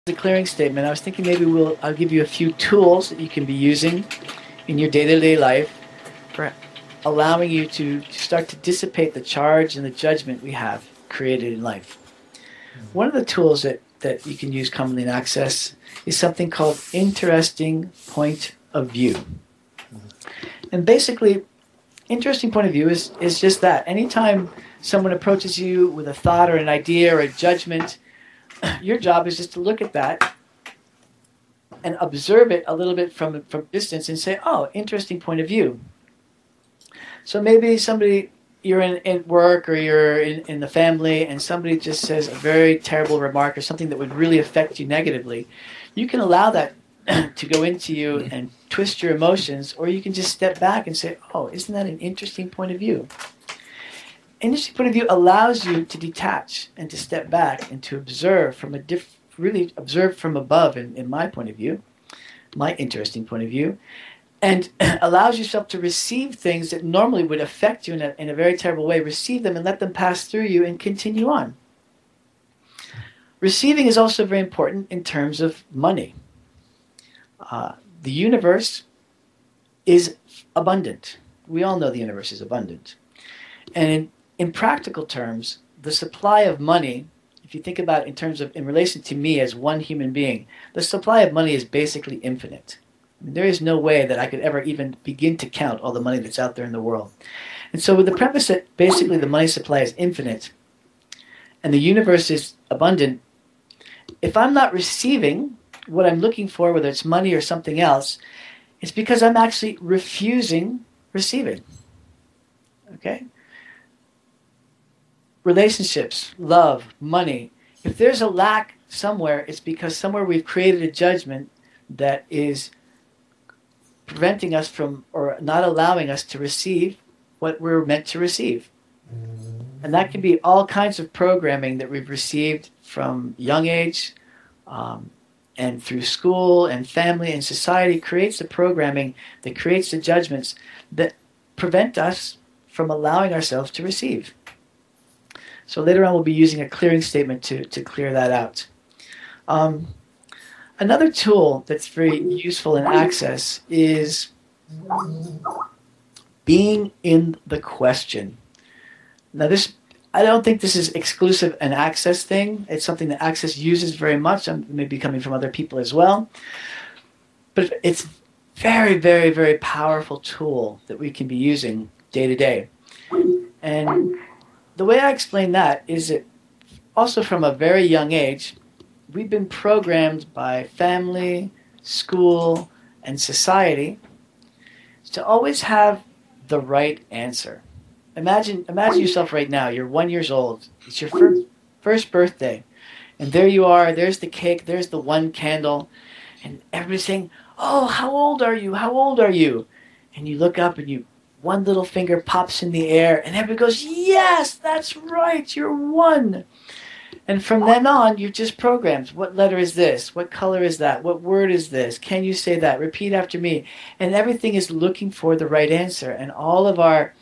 The clearing statement, I was thinking maybe I'll give you a few tools that you can be using in your day-to-day life for allowing you to start to dissipate the charge and the judgment we have created in life. One of the tools that you can use commonly in Access is something called interesting point of view. And basically, interesting point of view is just that. Anytime someone approaches you with a thought or an idea or a judgment, your job is just to look at that and observe it a little bit from distance and say, oh, interesting point of view. So maybe you're in work or you're in the family and somebody just says a very terrible remark or something that would really affect you negatively. You can allow that to go into you and twist your emotions, or you can just step back and say, oh, isn't that an interesting point of view? Interesting point of view allows you to detach and to step back and to observe from really observe from above, in my point of view, my interesting point of view, and allows yourself to receive things that normally would affect you in a very terrible way, receive them and let them pass through you and continue on. Receiving is also very important in terms of money. The universe is abundant. We all know the universe is abundant. And in practical terms, the supply of money, if you think about it in relation to me as one human being, the supply of money is basically infinite. I mean, there is no way that I could ever even begin to count all the money that's out there in the world. And so with the premise that basically the money supply is infinite and the universe is abundant, if I'm not receiving what I'm looking for, whether it's money or something else, it's because I'm actually refusing receiving. Okay? Relationships, love, money. If there's a lack somewhere, it's because somewhere we've created a judgment that is preventing us from, or not allowing us to receive what we're meant to receive. And that can be all kinds of programming that we've received from young age, and through school and family and society creates the programming that creates the judgments that prevent us from allowing ourselves to receive. So later on we'll be using a clearing statement to clear that out. Another tool that's very useful in Access is being in the question. Now I don't think this is exclusive an Access thing. It's something that Access uses very much. I'm maybe coming from other people as well. But it's very, very, very powerful tool that we can be using day to day. And the way I explain that is that also from a very young age, we've been programmed by family, school, and society to always have the right answer. Imagine yourself right now. You're 1 year old. It's your first birthday. And there you are. There's the cake. There's the one candle. And everybody's saying, oh, how old are you? How old are you? And you look up and one little finger pops in the air. And everybody goes, yes, that's right. You're one. And from then on, you're just programmed. What letter is this? What color is that? What word is this? Can you say that? Repeat after me. And everything is looking for the right answer. And all of our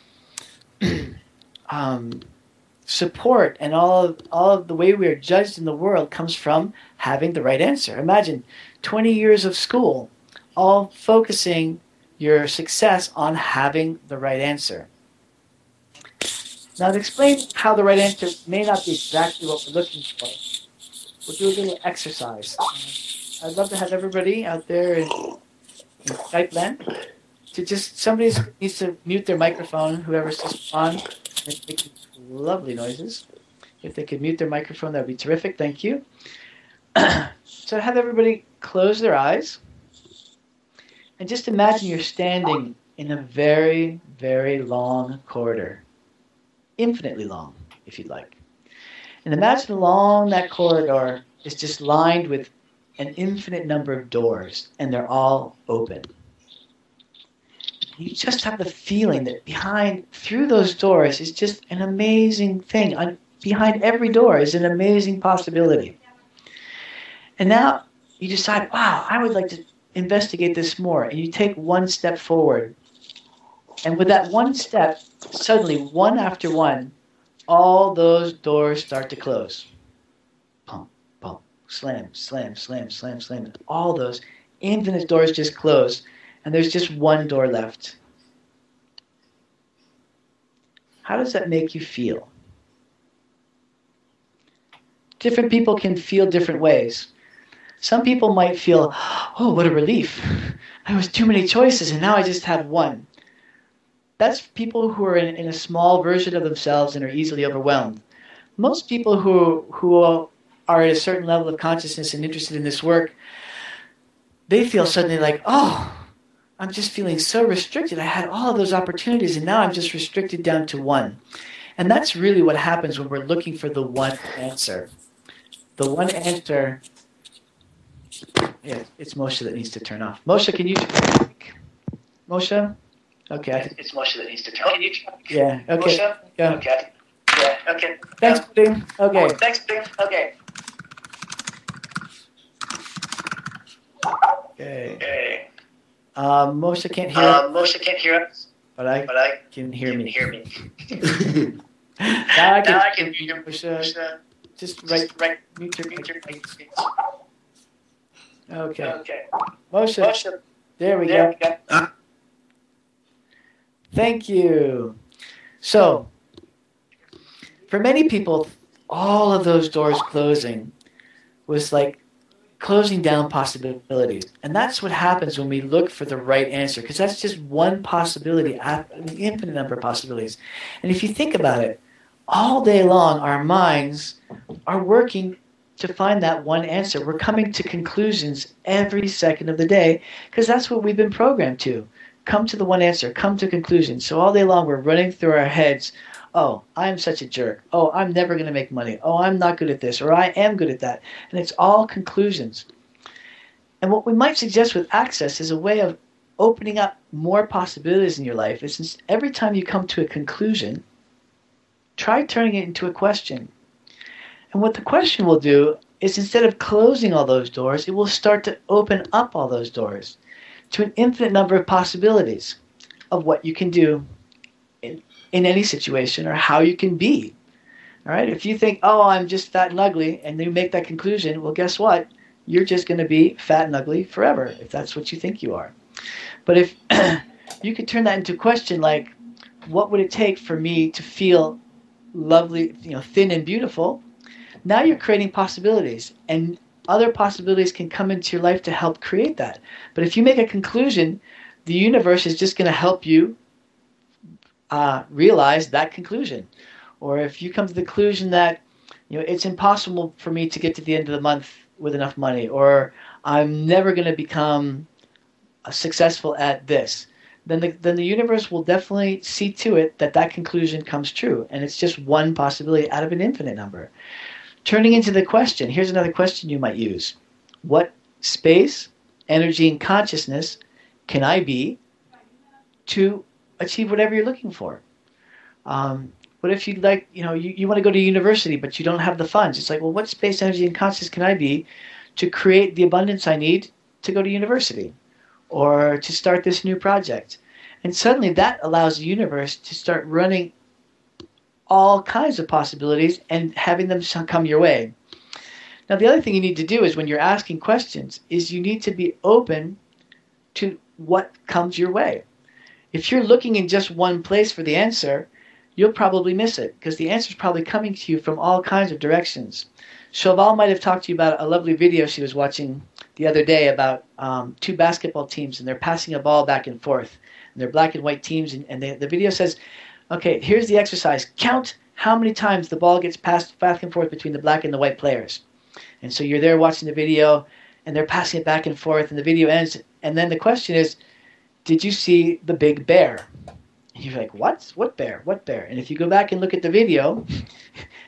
support and all of the way we are judged in the world comes from having the right answer. Imagine 20 years of school, all focusing your success on having the right answer. Now, to explain how the right answer may not be exactly what we're looking for, we'll do a little exercise. I'd love to have everybody out there in Skype land somebody needs to mute their microphone, whoever's just on, and making lovely noises. If they could mute their microphone, that would be terrific. Thank you. So have everybody close their eyes. And just imagine you're standing in a very, very long corridor. Infinitely long, if you'd like. And imagine along that corridor is just lined with an infinite number of doors, and they're all open. You just have the feeling that through those doors is just an amazing thing. Behind every door is an amazing possibility. And now you decide, wow, I would like to investigate this more. And you take one step forward. And with that one step, suddenly, one after one, all those doors start to close. Pum, pum, slam, slam, slam, slam, slam. All those infinite doors just close, and there's just one door left. How does that make you feel? Different people can feel different ways. Some people might feel, oh, what a relief. There was too many choices, and now I just have one. That's people who are in a small version of themselves and are easily overwhelmed. Most people who are at a certain level of consciousness and interested in this work, they feel suddenly like, oh, I'm just feeling so restricted. I had all of those opportunities, and now I'm just restricted down to one. And that's really what happens when we're looking for the one answer. The one answer... Yeah, it's Moshe that needs to turn off. Moshe, can you... Moshe? Okay. It's Moshe that needs to turn off. Can you... Yeah, okay. Moshe? Yeah. Okay. Yeah, okay. Thanks, Biddle. Okay. Thanks, Biddle. Okay. Okay. Moshe can't hear us. Moshe can't hear us. But I can hear me. Now I can hear you, Moshe. Just mute your mic. Okay. Moshe. There we go. Thank you. So, for many people, all of those doors closing was like closing down possibilities. And that's what happens when we look for the right answer, because that's just one possibility out of an infinite number of possibilities. And if you think about it, all day long, our minds are working to find that one answer. We're coming to conclusions every second of the day, because that's what we've been programmed to. Come to the one answer, come to conclusions. So all day long, we're running through our heads, oh, I'm such a jerk. Oh, I'm never going to make money. Oh, I'm not good at this, or I am good at that. And it's all conclusions. And what we might suggest with Access is a way of opening up more possibilities in your life is every time you come to a conclusion, try turning it into a question. And what the question will do is instead of closing all those doors, it will start to open up all those doors to an infinite number of possibilities of what you can do in any situation or how you can be. All right? If you think, oh, I'm just fat and ugly, and you make that conclusion, well, guess what? You're just going to be fat and ugly forever if that's what you think you are. But if you could turn that into a question like, what would it take for me to feel lovely, thin and beautiful? Now you're creating possibilities, and other possibilities can come into your life to help create that. But if you make a conclusion, the universe is just going to help you realize that conclusion. Or if you come to the conclusion that it's impossible for me to get to the end of the month with enough money, or I'm never going to become successful at this, then the universe will definitely see to it that that conclusion comes true. And it's just one possibility out of an infinite number. Turning into the question, here's another question you might use. What space, energy, and consciousness can I be to achieve whatever you're looking for? What if you'd like, you want to go to university, but you don't have the funds? It's like, well, what space, energy, and consciousness can I be to create the abundance I need to go to university or to start this new project? And suddenly that allows the universe to start running all kinds of possibilities and having them come your way. Now, the other thing you need to do is when you're asking questions is you need to be open to what comes your way. If you're looking in just one place for the answer, you'll probably miss it because the answer is probably coming to you from all kinds of directions. Shoval might have talked to you about a lovely video she was watching the other day about two basketball teams, and they're passing a ball back and forth. And they're black and white teams, and the video says, okay, here's the exercise. Count how many times the ball gets passed back and forth between the black and the white players. And so you're there watching the video, and they're passing it back and forth, and the video ends. And then the question is, did you see the big bear? And you're like, what? What bear? What bear? And if you go back and look at the video,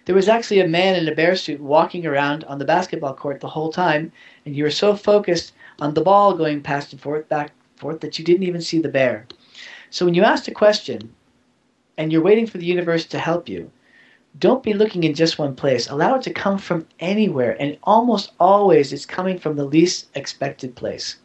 there was actually a man in a bear suit walking around on the basketball court the whole time, and you were so focused on the ball going past and forth, back and forth, that you didn't even see the bear. So when you ask a question, and you're waiting for the universe to help you, don't be looking in just one place. Allow it to come from anywhere, and almost always it's coming from the least expected place.